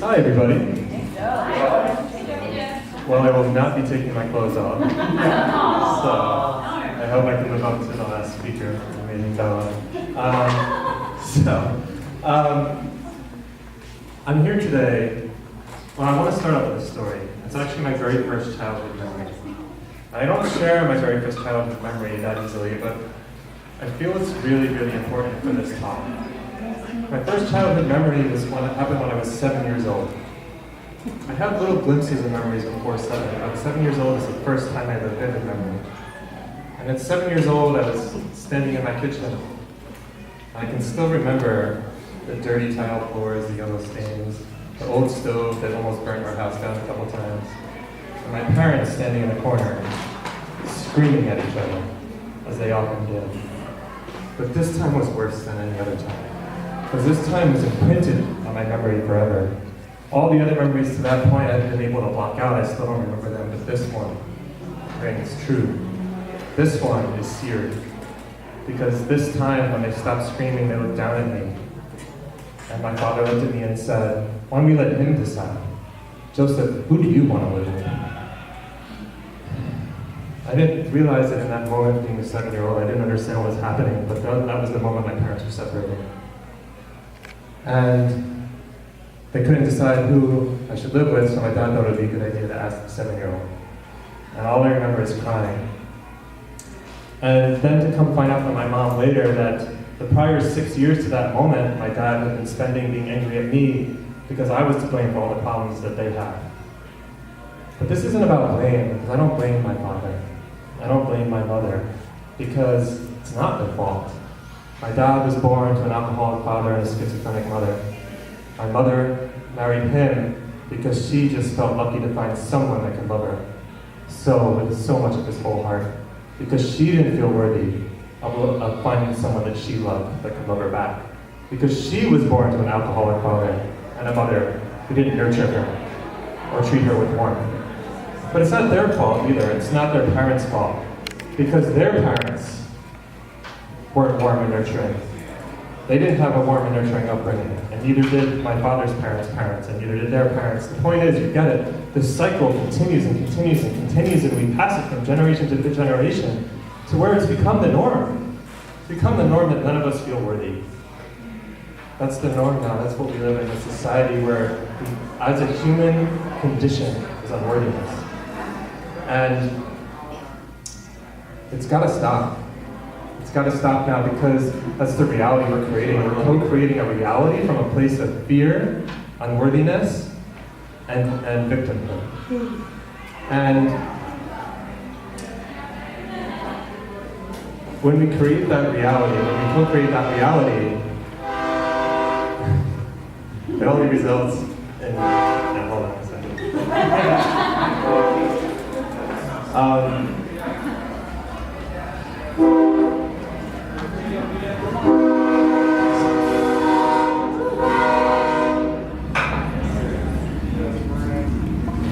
Hi, everybody. Well, I will not be taking my clothes off. So, I hope I can live up to the last speaker, amazing fellow. I'm here today. Well, I want to start out with a story. It's actually my very first childhood memory. I don't share my very first childhood memory that easily, but I feel it's really, really important for this talk. My first childhood memory was when it happened when I was 7 years old. I had little glimpses of memories before 7. About 7 years old is the first time I had a vivid memory. And at 7 years old, I was standing in my kitchen. I can still remember the dirty tile floors, the yellow stains, the old stove that almost burned our house down a couple times, and my parents standing in the corner, screaming at each other, as they often did. But this time was worse than any other time, because this time was imprinted on my memory forever. All the other memories to that point I've been able to block out, I still don't remember them, but this one rings true. This one is seared, because this time when they stopped screaming, they looked down at me. And my father looked at me and said, "Why don't we let him decide? Joseph, who do you want to live with?" I didn't realize it in that moment, being a 7-year-old. I didn't understand what was happening, but that was the moment my parents were separated. And they couldn't decide who I should live with, so my dad thought it would be a good idea to ask the 7-year-old. And all I remember is crying. And then to come find out from my mom later that the prior 6 years to that moment, my dad had been spending being angry at me because I was to blame for all the problems that they had. But this isn't about blame, because I don't blame my father. I don't blame my mother, because it's not their fault. My dad was born to an alcoholic father and a schizophrenic mother. My mother married him because she just felt lucky to find someone that could love her. So, with so much of his whole heart. Because she didn't feel worthy of finding someone that she loved that could love her back. Because she was born to an alcoholic father and a mother who didn't nurture her or treat her with warmth. But it's not their fault either. It's not their parents' fault. Because their parents weren't warm and nurturing. They didn't have a warm and nurturing upbringing, and neither did my father's parents, and neither did their parents. The point is, you get it, this cycle continues and continues and continues, and we pass it from generation to generation to where it's become the norm. It's become the norm that none of us feel worthy. That's the norm now. That's what we live in a society where, as a human condition, is unworthiness. And it's got to stop. It's got to stop now, because that's the reality we're creating. We're co-creating a reality from a place of fear, unworthiness, and victimhood. And when we create that reality, when we co-create that reality, it only results in... hold on a second.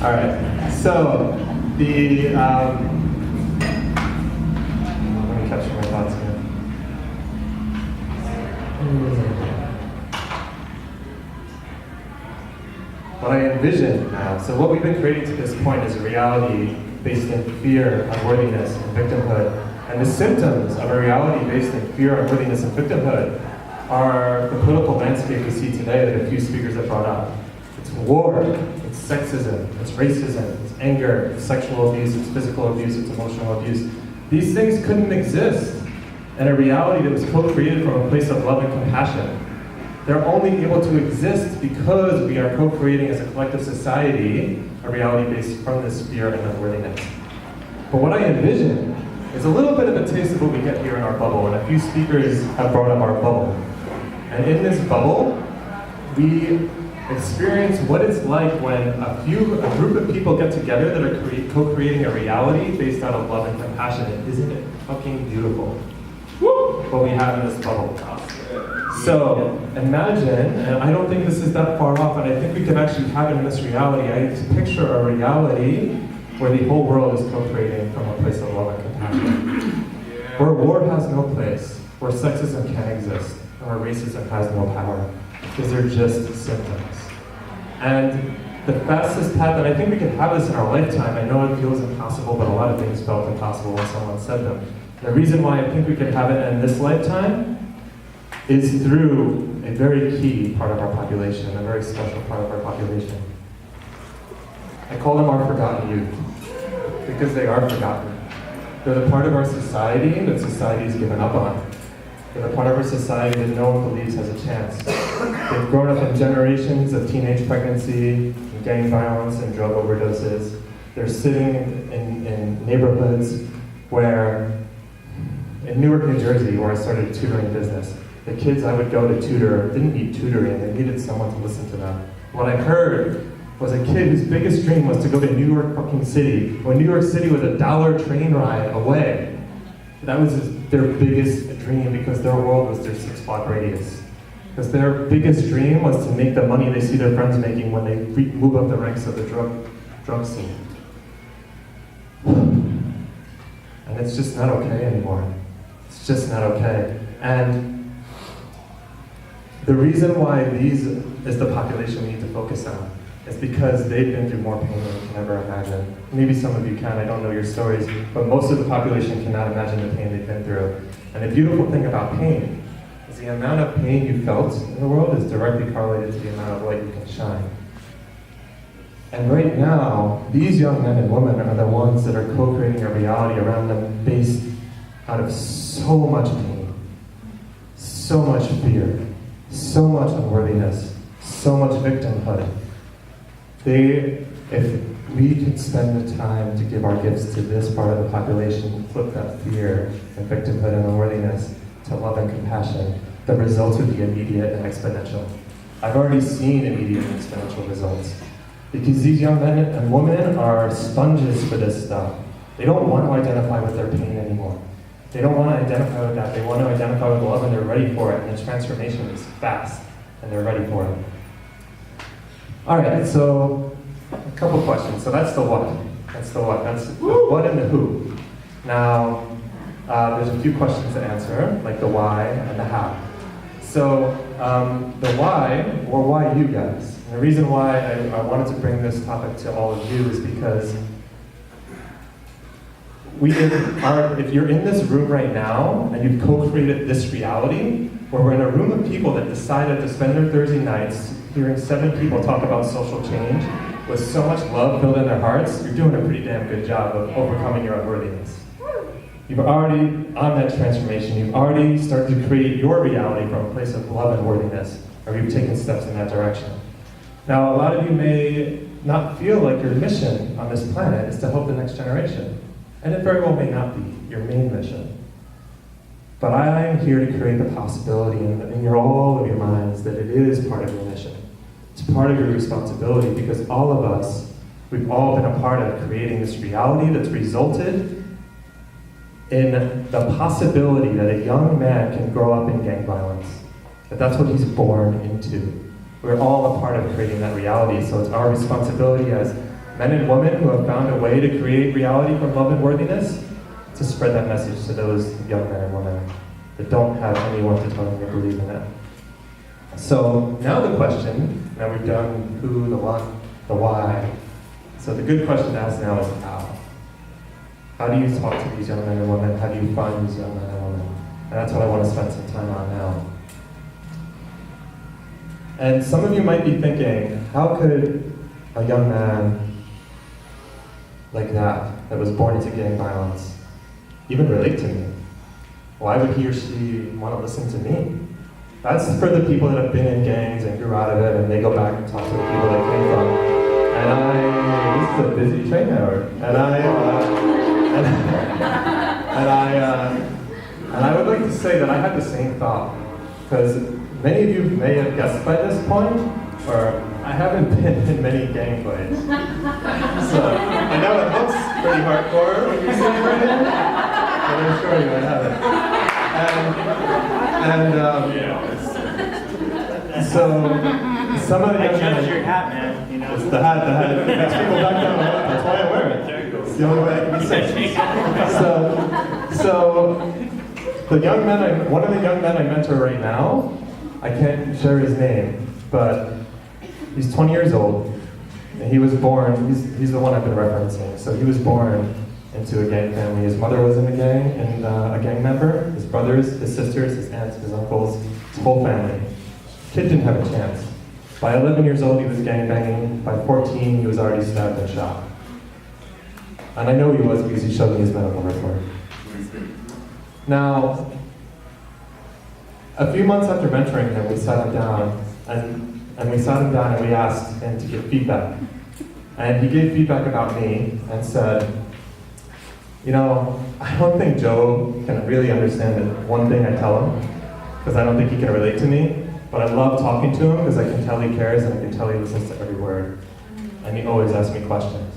All right, so the, let me capture my thoughts here. What I envision now, so what we've been creating to this point is a reality based in fear, unworthiness, and victimhood. And the symptoms of a reality based in fear, unworthiness, and victimhood are the political landscape we see today that a few speakers have brought up. It's war, it's sexism, it's racism, it's anger, it's sexual abuse, it's physical abuse, it's emotional abuse. These things couldn't exist in a reality that was co-created from a place of love and compassion. They're only able to exist because we are co-creating as a collective society a reality based from this fear and unworthiness. But what I envision is a little bit of a taste of what we get here in our bubble, and a few speakers have brought up our bubble. And in this bubble, we experience what it's like when a group of people get together that are co-creating a reality based out of love and compassion. And isn't it fucking beautiful? What we have in this bubble. So imagine, and I don't think this is that far off, and I think we can actually have it in this reality. I picture a reality where the whole world is co-creating from a place of love and compassion. Where war has no place, where sexism can't exist, and where racism has no power, because they're just symptoms. And the fastest path, and I think we can have this in our lifetime, I know it feels impossible, but a lot of things felt impossible when someone said them. The reason why I think we could have it in this lifetime is through a very key part of our population, a very special part of our population. I call them our forgotten youth, because they are forgotten. They're the part of our society that society's given up on. They're the part of our society that no one believes has a chance. They've grown up in generations of teenage pregnancy, gang violence, and drug overdoses. They're sitting in neighborhoods where, in Newark, New Jersey, where I started a tutoring business, the kids I would go to tutor didn't need tutoring, they needed someone to listen to them. What I heard was a kid whose biggest dream was to go to New York fucking City, when New York City was $1 train ride away. That was their biggest dream because their world was their 6-block radius. Because their biggest dream was to make the money they see their friends making when they move up the ranks of the drug scene. And it's just not okay anymore. It's just not okay. And the reason why these is the population we need to focus on is because they've been through more pain than you can ever imagine. Maybe some of you can, I don't know your stories, but most of the population cannot imagine the pain they've been through. And the beautiful thing about pain is the amount of pain you felt in the world is directly correlated to the amount of light you can shine. And right now, these young men and women are the ones that are co-creating a reality around them based out of so much pain, so much fear, so much unworthiness, so much victimhood. If we could spend the time to give our gifts to this part of the population, flip that fear and victimhood and unworthiness to love and compassion, the results would be immediate and exponential. I've already seen immediate and exponential results. Because these young men and women are sponges for this stuff. They don't want to identify with their pain anymore. They don't want to identify with that. They want to identify with love, and they're ready for it. And the transformation is fast, and they're ready for it. All right, so a couple questions. So that's the what. That's the what. That's the what and the who. Now, there's a few questions to answer, like the why and the how. So the why, or why you guys? And the reason why I wanted to bring this topic to all of you is because if you're in this room right now and you've co-created this reality, where we're in a room of people that decided to spend their Thursday nights hearing 7 people talk about social change with so much love filled in their hearts, you're doing a pretty damn good job of overcoming your unworthiness. You've already on that transformation, you've already started to create your reality from a place of love and worthiness, or you've taken steps in that direction. Now, a lot of you may not feel like your mission on this planet is to help the next generation, and it very well may not be your main mission. But I am here to create the possibility in all of your minds that it is part of your mission. It's part of your responsibility, because all of us, we've all been a part of creating this reality that's resulted in the possibility that a young man can grow up in gang violence. That that's what he's born into. We're all a part of creating that reality, so it's our responsibility as men and women who have found a way to create reality from love and worthiness to spread that message to those young men and women that don't have anyone to tell them they believe in it. So now the question, now we've done who, the what, the why. So the good question to ask now is how. How do you talk to these young men and women? How do you find these young men and women? And that's what I want to spend some time on now. And some of you might be thinking, how could a young man like that was born into gang violence, even relate to me? Why would he or she want to listen to me? That's for the people that have been in gangs and grew out of it, and they go back and talk to the people that came from. And this is a busy train network. And I would like to say that I had the same thought, because many of you may have guessed by this point, or I haven't been in many gang fights. So I know it looks pretty hardcore when you see it right now, but I'm sure you I haven't. So some of the young men, your hat, man. You know, it's the hat. It makes people back down. That's why I wear it. It's the only way I can be safe. So the young men, one of the young men I mentor right now, I can't share his name, but He's 20 years old, and he was born, he's the one I've been referencing. So he was born into a gang family. His mother was in a gang, and a gang member, his brothers, his sisters, his aunts, his uncles, his whole family. Kid didn't have a chance. By 11 years old, he was gangbanging. By 14, he was already stabbed and shot. And I know he was because he showed me his medical report. Now, a few months after mentoring him, we sat him down, and we asked him to give feedback. And he gave feedback about me and said, you know, I don't think Joe can really understand one thing I tell him, because I don't think he can relate to me, but I love talking to him because I can tell he cares and I can tell he listens to every word. And he always asks me questions.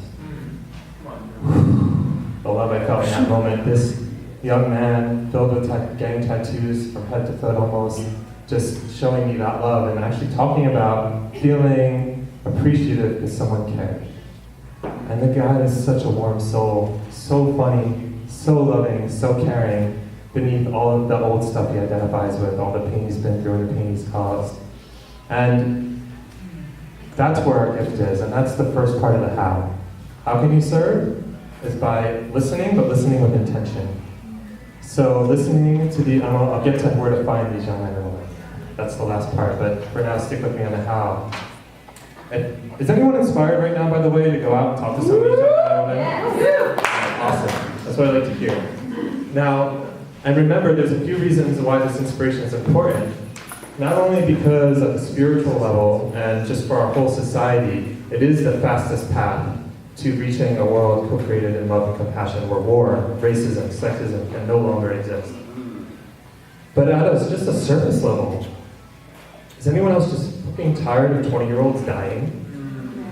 The love I felt in that moment, this young man filled with gang tattoos from head to foot almost, just showing me that love and actually talking about feeling appreciative because someone cared. And the guy is such a warm soul, so funny, so loving, so caring, beneath all of the old stuff he identifies with, all the pain he's been through and the pain he's caused. And that's where our gift is, and that's the first part of the how. How can you serve? Is by listening, but listening with intention. So listening to I'll get to where to find these young men and women. That's the last part, but for now, stick with me on the how. And is anyone inspired right now, by the way, to go out and talk to some of these young men and women? Yeah. Awesome. That's what I like to hear. Now, and remember, there's a few reasons why this inspiration is important. Not only because of the spiritual level and just for our whole society, it is the fastest path to reaching a world co-created in love and compassion where war, racism, sexism can no longer exist. But at just a surface level, is anyone else just fucking tired of 20-year-olds dying?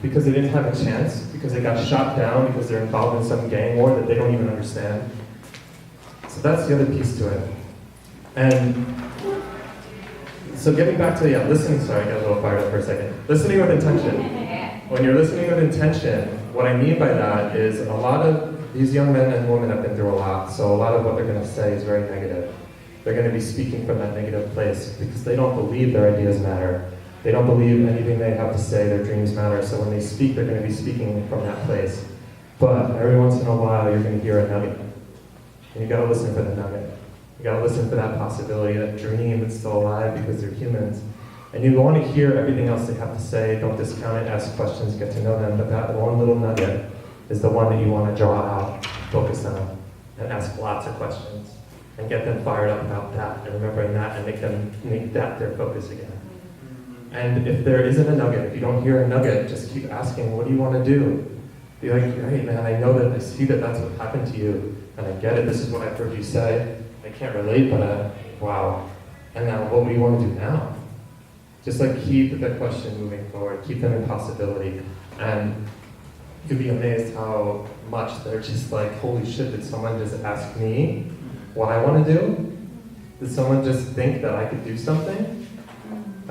Because they didn't have a chance? Because they got shot down because they're involved in some gang war that they don't even understand? So that's the other piece to it. And so getting back to, listening, sorry, I got a little fired up for a second. Listening with intention. When you're listening with intention, what I mean by that is a lot of these young men and women have been through a lot, so a lot of what they're going to say is very negative. They're going to be speaking from that negative place because they don't believe their ideas matter. They don't believe anything they have to say, their dreams matter, so when they speak, they're going to be speaking from that place. But every once in a while, you're going to hear a nugget. And you got to listen for the nugget. You got to listen for that possibility, that dream that's still alive because they're humans. And you want to hear everything else they have to say, don't discount it, ask questions, get to know them, but that one little nugget is the one that you want to draw out, focus on, and ask lots of questions, and get them fired up about that, and remembering that, and make that their focus again. And if there isn't a nugget, if you don't hear a nugget, just keep asking, what do you want to do? Be like, great, man, I know that, I see that that's what happened to you, and I get it, this is what I've heard you say, I can't relate, but wow. And now, what do you want to do now? Just like keep the question moving forward, keep them in possibility, and you'd be amazed how much they're just like, holy shit, did someone just ask me what I want to do? Did someone just think that I could do something?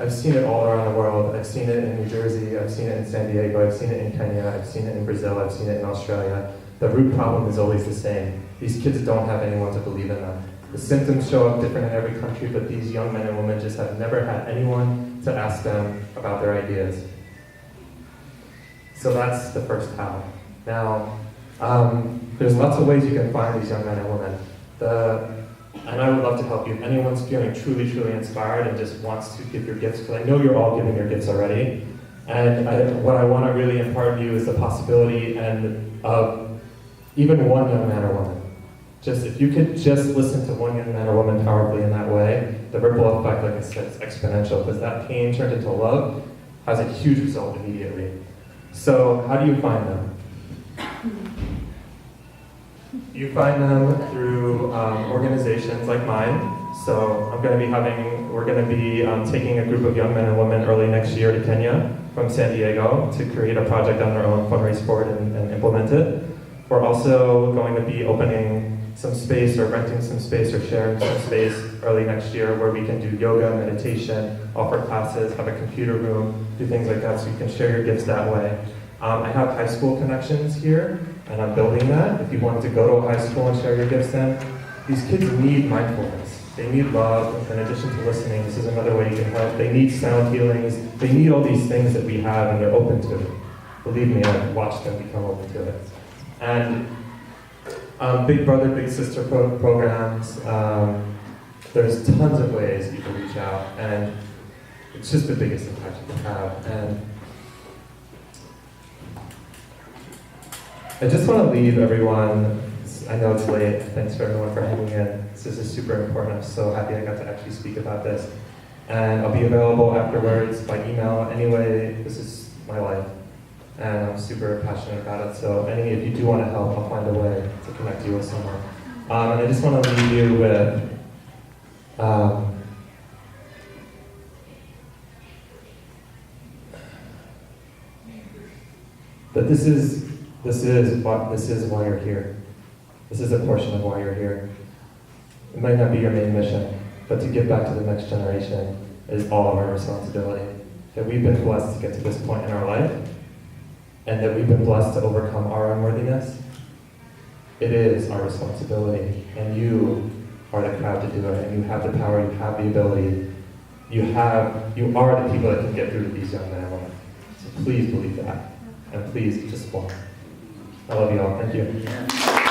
I've seen it all around the world. I've seen it in New Jersey, I've seen it in San Diego, I've seen it in Kenya, I've seen it in Brazil, I've seen it in Australia. The root problem is always the same. These kids don't have anyone to believe in them. The symptoms show up different in every country, but these young men and women just have never had anyone to ask them about their ideas. So that's the first how. Now, there's lots of ways you can find these young men and women. And I would love to help you. If anyone's feeling truly, truly inspired and just wants to give your gifts, because I know you're all giving your gifts already, and what I want to really impart to you is the possibility of even one young man or woman. Just if you could just listen to one young man or woman powerfully in that way, the ripple effect, like I said, is exponential, because that pain turned into love has a huge result immediately. So how do you find them? You find them through organizations like mine. So we're going to be taking a group of young men and women early next year to Kenya from San Diego to create a project on their own, fundraise for it, and implement it. We're also going to be opening some space or renting some space or sharing some space early next year where we can do yoga, meditation, offer classes, have a computer room, do things like that so you can share your gifts that way. I have high school connections here, and I'm building that. If you wanted to go to a high school and share your gifts then, these kids need mindfulness. They need love. In addition to listening, this is another way you can help. They need sound healings. They need all these things that we have, and they're open to it. Believe me, I've watched them become open to it. And Big Brother, Big Sister programs. There's tons of ways you can reach out, and it's just the biggest impact you can have. And I just want to leave everyone. I know it's late. Thanks for everyone for hanging in. This is super important. I'm so happy I got to actually speak about this. And I'll be available afterwards by email. Anyway, this is my life, and I'm super passionate about it. So if you do want to help, I'll find a way to connect you with someone. And I just want to leave you with that this is why you're here. This is a portion of why you're here. It might not be your main mission, but to give back to the next generation is all of our responsibility. That we've been blessed to get to this point in our life, and that we've been blessed to overcome our unworthiness. It is our responsibility, and you are the crowd to do it, and you have the power, you have the ability, you are the people that can get through to these young men and women. So please believe that, and please just walk. I love you all. Thank you.